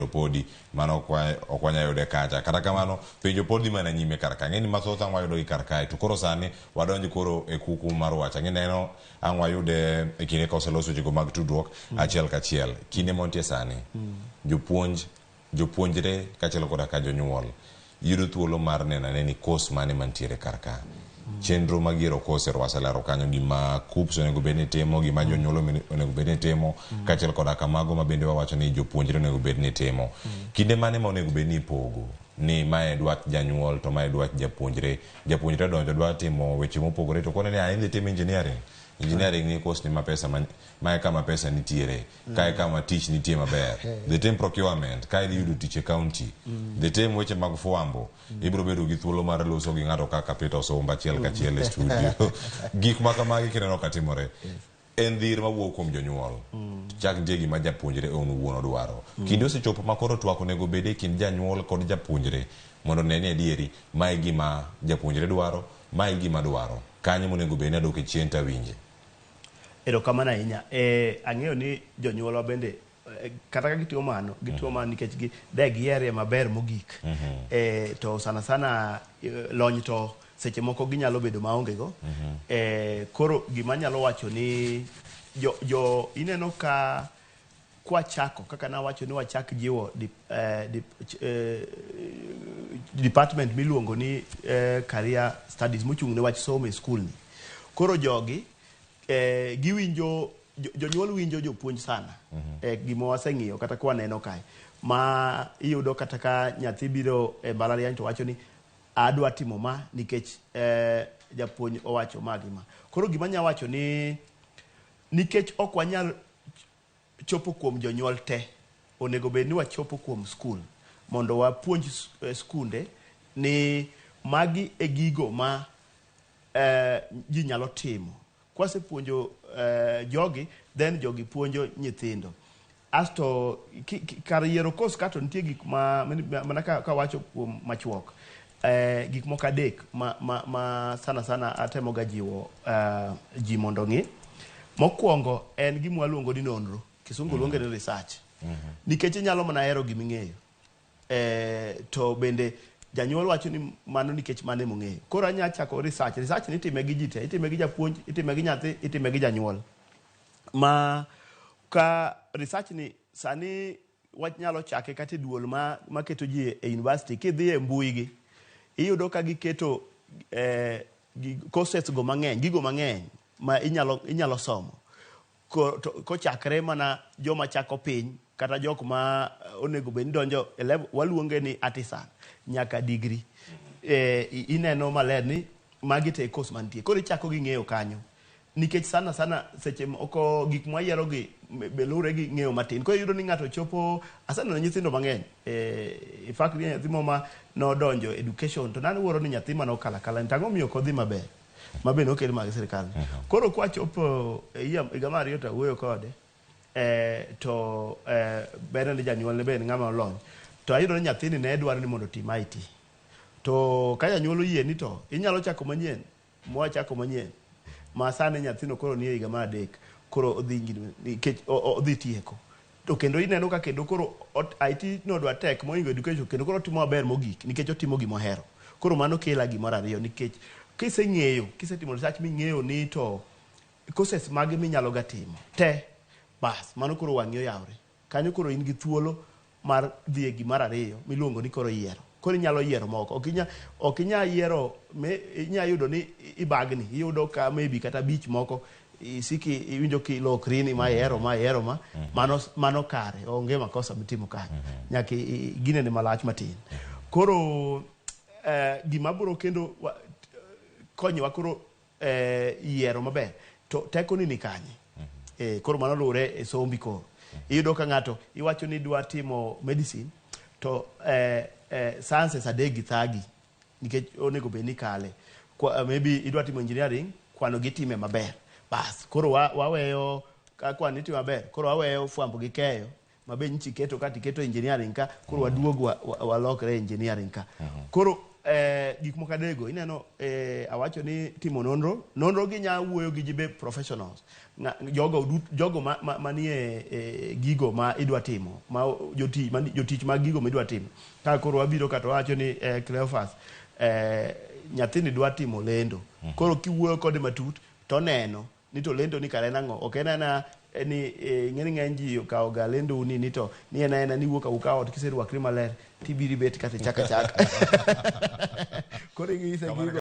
podi mano okwanya yude kacha kata kamano penjo podi mana nyime karka ngeni mathoth angwa yudo karka to koro sani wadonjo koro e kuku mar wacha ngineno angwa yude e kine ka oseloso jigo mag tudruok achiel kachiel kine montie sani jopuonjre kachiel koda ka jonyuol yudo thuolo mar nena ni kos mane mantiere karka chenro magiero kose rwasalaro kanyo gima kups onego bedni timo gima jonyuolo onego bedni timo kachiel koda kamago mabende wawacho ni jopuonjre onego bedni timo kinde mane ma onego bedni ipogo ni mae dwach janyuol to mae dwach japuonjre donjo dwa timo weche mopogore to kone ni aidhi timo engineering ni kos ni mapesa mae kama pesa nitiere kae kama tich nitie maber the time procurement kae idhi yudo tich e county the time weche mag fuambo ibiro bedo gi thuolo mar loso gi ng'ato kaka Peter Osumba achiel kachiel e studio gik makamagi kineno katimore en dhir mawuok kuom jonyuol chak nitie gima japuonjre on wuon odwaro kinde osechopo makoro twak onego bede kind janyuol kod japuonjre mondo ne ni adieri mae gima japuonjre dwaro mae gima dwaro kanyo monego bede adok e chien tawinje. Erokamano ahinya. Ang'eyo ni jonyuolwa bende kata ka gitimo mano nikech giyiere maber mogik. To sana lony to seche moko ginyalo bedo maonge go. Koro gima nyalo wacho ni ineno ka kwachako kaka nawacho ni wachak jiwo department miluongo ni career studies mochung' ne wach somo e skul ni. Koro jogi giwinjo jonyuol winjo jopuonj sana gima waseng'iyo kata kwa neno kae ma iyudo kata ka nyathi biro e mbalariany to wacho ni adwa timo ma nikech japuonj owacho magima. Koro gima nya wacho ni nikech ok wanyal chopo kuom jonyuol te onego bed ni wachopo kuom skul mondo wapuonj skunde ni magi e gigo ma ji nyalo timo. Kwase puonjo jogi then jogi puonjo nyithindo asto kar yiero kos kato nitie gik mana ka wacho kuom machuok gik moko adek ma sana atemo ga jiwo ji mondo ng'i. Mokwongo en gima waluongo ni nonro, kisungu luonge ni research. Nikech inyalo mana hero gima ing'eyo to bende janyuol wacho ni mano nikech mane mong'eyo. Koro anya chako research ni itime gi ji te, itime gi japuonj, itime gi nyathi, itime gi janyuol. Ma ka research ni sani wanyalo chake kata duol ma keto ji e university kidhi e mbui gi iyudo ka giketo courses go mang'eny, gigo mang'eny ma inyalo somo kochakre mana joma chako piny kata jok ma onego bed donjo e level waluonge ni artisan nyaka degree ineno maler ni magi te course mantie. Koro ichako gi ng'eyo kanyo nikech sana seche moko gik mwayiero gi belure gi ng'eyo matin. Koro yudo ni ng'ato chopo asaneno nyithindo mang'eny in fact nyathi ma nodonjo education to nane wuoro ni nyathi mano kala ntango miyo kodhi maber mabende okel mag sirikal. Koro kwachopo higa mar ariyo to wuoyo kode to bere ni janyuol ne ben ng'ama olony to ayudo ni nyathini ne dwaro ni mondo tim IT to ka janyuol oyie ni to inyalo chako manyien mwachako manyien ma sane nyathino koro ni higa mar 3 koro odhi nikech odhi tieko to kendo ineno ka kendo koro IT no dwa tek moingo education kendo koro timo maber mogik nikech otimo gima ohero. Koro mano kela gimoro ariyo nikech kisetimo research ming'eyo ni to courses mage minyalo ga timo te bas mano koro wang'yo yawre kanyo koro in gi thuolo mar dhi e gimar ariyo miluongo ni koro yiero. Koro inyalo yiero moko ok inya yiero inya yudo ni ibagni iyudo ka maybe kata bich moko isiki iwinjo ki lokrini ma yiero mano kare onge makosa mitimo kanyo nyaka gine ni malach matin. Koro gima biro kendo konyowa koro yiero maber to teko ni kanye koro mano lure e sombi koro iyudo ka ng'ato iwacho ni dwa timo medicine to sciences adek gi thagi nikech onego bed ni kale maybe idwa timo engineering kwano gitime maber bas koro waweyo ka kwano itimo maber koro waweyo fwambo gi keyo mabe nchi keto engineering ka koro waduog walokre engineering ka. Koro gik moko adego ineno awacho ni timo nonro gi nya wuoyo gi jibe professionals jogo manie gigo ma idwa timo ma jotich mag gigo ma idwa timo ka koro wabiro kata wacho ni Cleophas nyathini dwa timo lendo koro kiwuoyo kode matut to neno ni to lendo ni kare nang'o ok en ni ng'eny ji okawo ga lendo ni to ni en ni wuok ukawo to kiserwakri maler tibiri bet kata chaka koro ing'ise gigo